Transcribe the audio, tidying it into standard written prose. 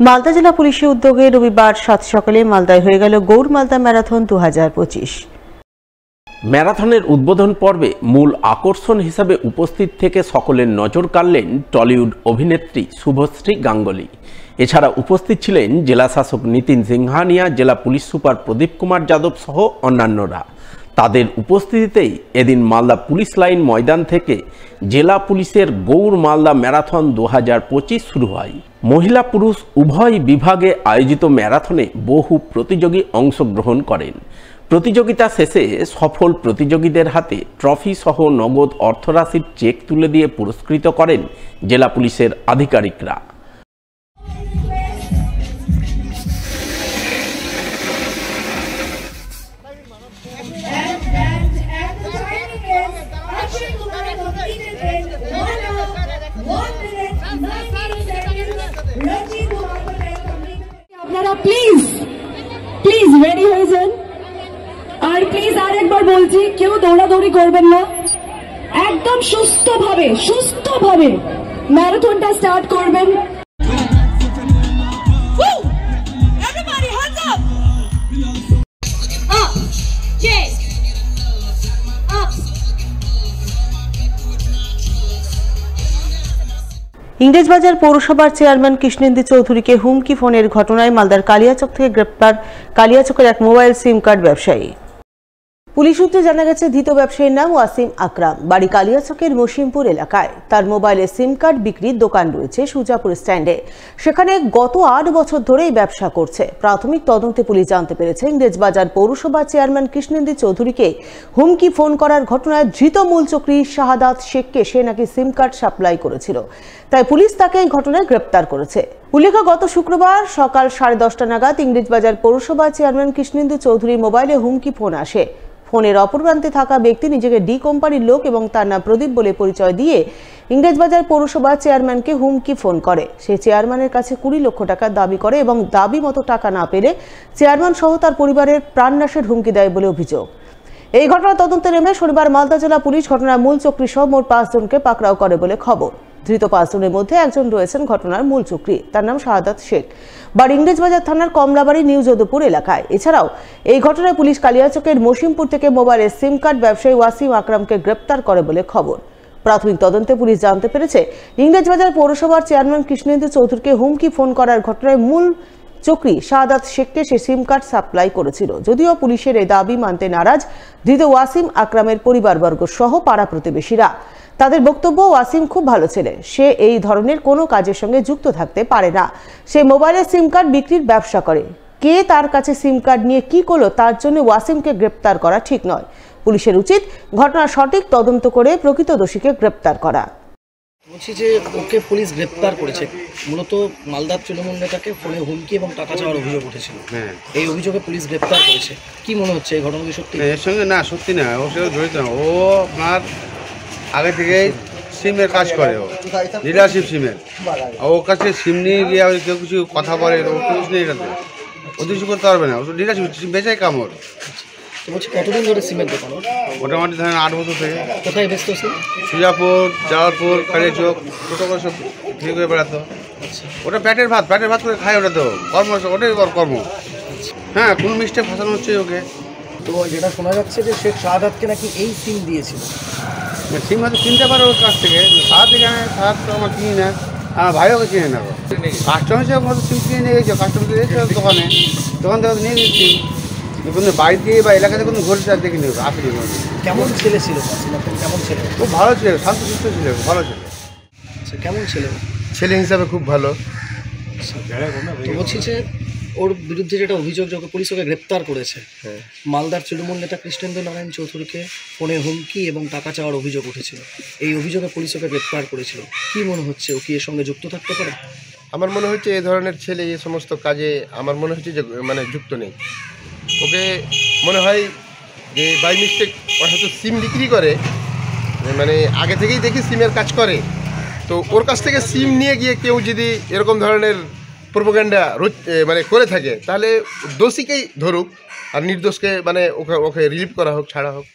মালদা জেলা পুলিশের উদ্যোগে রবিবার ৭ সকালে মালদায় হয়ে গেল গৌর মালদা ম্যারাথন 2025। ম্যারাথনের উদ্বোধন পর্বে মূল আকর্ষণ হিসাবে উপস্থিত থেকে সকলের নজর কাড়লেন টলিউড অভিনেত্রী শুভশ্রী গাঙ্গুলি। এছাড়া উপস্থিত ছিলেন জেলা শাসক নিতিন সিংহানিয়া, জেলা পুলিশ সুপার প্রদীপ কুমার যাদব সহ অন্যান্যরা। তাদের উপস্থিতিতেই এদিন মালদা পুলিশ লাইন ময়দান থেকে জেলা পুলিশের গৌর মালদা ম্যারাথন 2025 শুরু হয়। মহিলা পুরুষ উভয় বিভাগে আয়োজিত ম্যারাথনে বহু প্রতিযোগী অংশগ্রহণ করেন। প্রতিযোগিতা শেষে সফল প্রতিযোগীদের হাতে ট্রফি সহ নগদ অর্থরাশির চেক তুলে দিয়ে পুরস্কৃত করেন জেলা পুলিশের আধিকারিকরা। আপনারা প্লিজ রেডি হয়ে যান। আর প্লিজ আরেকবার বলছি, কেউ দৌড়াদৌড়ি করবেন না, একদম সুস্থভাবে ম্যারাথনটা স্টার্ট করবেন। ইংরেজবাজার পৌরসভার চেয়ারম্যান কৃষ্ণেন্দু চৌধুরীকে হুমকি ফোনের ঘটনায় মালদার কালিয়াচক থেকে গ্রেপ্তার কালিয়াচকের এক মোবাইল সিম কার্ড ব্যবসায়ী। পুলিশ সূত্রে জানা গেছে, ধৃত ব্যবসায়ীর নাম ওয়াসিম আকরাম, বাড়ি কালিয়াচকের মসিমপুর এলাকায়। তার মোবাইলে সিম কার্ড বিক্রির দোকান রয়েছে সুজাপুর স্ট্যান্ডে। সেখানে গত 8 বছর ধরে এই ব্যবসা করছে। প্রাথমিক তদন্তে পুলিশ জানতে পেরেছে, ইংরেজবাজার পৌরসভার চেয়ারম্যান কৃষ্ণেন্দু চৌধুরীকে হুমকি ফোন করার ঘটনায় ধৃত মূল চক্রী শাহাদাত শেখকে সে নাকি সিম কার্ড সাপ্লাই করেছিল। তাই পুলিশ তাকে এই ঘটনায় গ্রেপ্তার করেছে। উল্লেখ্য, গত শুক্রবার সকাল 10:30 নাগাদ ইংরেজবাজার পৌরসভার চেয়ারম্যান কৃষ্ণেন্দু চৌধুরীর মোবাইলে হুমকি ফোন আসে। ফোনের অপর প্রান্তে থাকা ব্যক্তি নিজেকে ডি কোম্পানির লোক এবং তার নাম প্রদীপ বলে পরিচয় দিয়ে ইংরেজবাজার পৌরসভার চেয়ারম্যানকে হুমকি ফোন করে। সে চেয়ারম্যানের কাছে 20 লক্ষ টাকা দাবি করে এবং দাবি মতো টাকা না পেলে চেয়ারম্যান সহ তার পরিবারের প্রাণনাশের হুমকি দেয় বলে অভিযোগ। এই ঘটনার তদন্তে নেমে শনিবার মালদা জেলা পুলিশ ঘটনার মূল চক্রী সহ মোট 5 জনকে পাকড়াও করে বলে খবর। ধৃত 5 জনের মধ্যে একজন রয়েছেন ঘটনার মূল চক্রী, তার নাম শাহাদাত শেখ, বাড়ি ইংরেজবাজার থানার কমলাবাড়ি নিউ যদুপুর এলাকায়। এছাড়াও এই ঘটনায় পুলিশ কালিয়াচকের মসিমপুর থেকে মোবাইলের সিম কার্ড ব্যবসায়ী ওয়াসিম আকরামকে গ্রেপ্তার করে বলে খবর। প্রাথমিক তদন্তে পুলিশ জানতে পেরেছে, ইংরেজবাজার পৌরসভার চেয়ারম্যান কৃষ্ণেন্দু চৌধুরীকে হুমকি ফোন করার ঘটনায় মূল চক্রী শাহাদাত শেখকে সে সিম কার্ড সাপ্লাই করেছিল। যদিও পুলিশের এই দাবি মানতে নারাজ ধৃত ওয়াসিম আকরামের পরিবারবর্গ সহ পাড়া প্রতিবেশীরা। তাদের বক্তব্য, ওয়াসিম খুব ভালো ছেলে, সে এই ধরনের কোনো কাজের সঙ্গে যুক্ত থাকতে পারে না। সে মোবাইলের সিম কার্ড বিক্রির ব্যবসা করে। কে তার কাছে সিম কার্ড নিয়ে কি করলো তার জন্য ওয়াসিমকে গ্রেপ্তার করা ঠিক নয়। পুলিশের উচিত ঘটনার সঠিক তদন্ত করে প্রকৃত দোষীকে গ্রেপ্তার করা। বলছি যে ওকে পুলিশ গ্রেপ্তার করেছে, মূলত মালদার তৃণমূল নেতাকে ফোনে হুমকি এবং টাকা চাওয়ার অভিযোগ উঠেছিল। এই অভিযোগে পুলিশ গ্রেপ্তার করেছে। কি মনে হচ্ছে এই ঘটনা কি সত্যি? এর সঙ্গে না, সত্যি না, ওর সাথে জড়িত না। ও আপনার আগে থেকেই সিমের কাজ করে, ও ডিলারশিপ সিমের। ওর কাছে সিম নিয়ে গিয়ে কেউ কিছু কথা বলে, ও কিছু নেই, এটাতে ও কিছু করতে পারবে না। ও ডিলারশিপ সিম বেচাই কামড়। বলছি কতদিন ধরে সিমের দোকান? মোটামুটি ধরেন 8 বছর থেকে। কোথায় ব্যস্ত সিম? সুজাপুর, জালালপুর, কালিয়াচক, ছোটো করে সব বিক্রি করে বেড়াতো। ওটা প্যাটের ভাত করে খায়, ওটা তো কর্ম, ওটাই কর্ম। হ্যাঁ, কোনো মিস্টেক ফাঁসানো হচ্ছে ওকে। তো যেটা শোনা যাচ্ছে যে শেখ শাহাদাতকে নাকি এই সিম দিয়েছিল। সিম হয়তো কিনতে পারে ওর কাছ থেকে, সাহায্য জানে, সাহায্য তো আমার কিনি না, আমার ভাইও কিনে নেবো। কাস্টমার হিসেবে হয়তো সিম কিনে নিয়ে গেছে, কাস্টমার এসেছে দোকান থেকে নিয়ে গেছি। কোনো বাড়িতে বা এলাকাতে কোনো ঘুরতে আর দেখে নেব আসেনি। কেমন ছেলে ছিল? কেমন ছেলে? খুব ভালো ছিল, শান্তশিষ্ট ছিল, ভালো ছিল। কেমন ছেলে? ছেলে হিসাবে খুব ভালো। তো বলছি যে ওর বিরুদ্ধে যেটা অভিযোগ, যে পুলিশ ওকে গ্রেপ্তার করেছে, মালদার তৃণমূল নেতা কৃষ্ণেন্দু নারায়ণ চৌধুরীকে ফোনে হুমকি এবং টাকা চাওয়ার অভিযোগ উঠেছিল। এই অভিযোগে পুলিশ ওকে গ্রেপ্তার করেছিল। কি মনে হচ্ছে, ও কি এর সঙ্গে যুক্ত থাকতে পারে? আমার মনে হচ্ছে এই ধরনের ছেলে এই সমস্ত কাজে আমার মনে হচ্ছে যে মানে যুক্ত নেই। ওকে মনে হয় যে বাই মিস্টেক হয়তো সিম বিক্রি করে, মানে আগে থেকেই দেখি সিমের কাজ করে, তো ওর কাছ থেকে সিম নিয়ে গিয়ে কেউ যদি এরকম ধরনের প্রোপাগান্ডা মানে করে থাকে, তাহলে দোষীকেই ধরুক আর নির্দোষকে মানে ওকে রিলিভ করা হোক, ছাড়া হোক।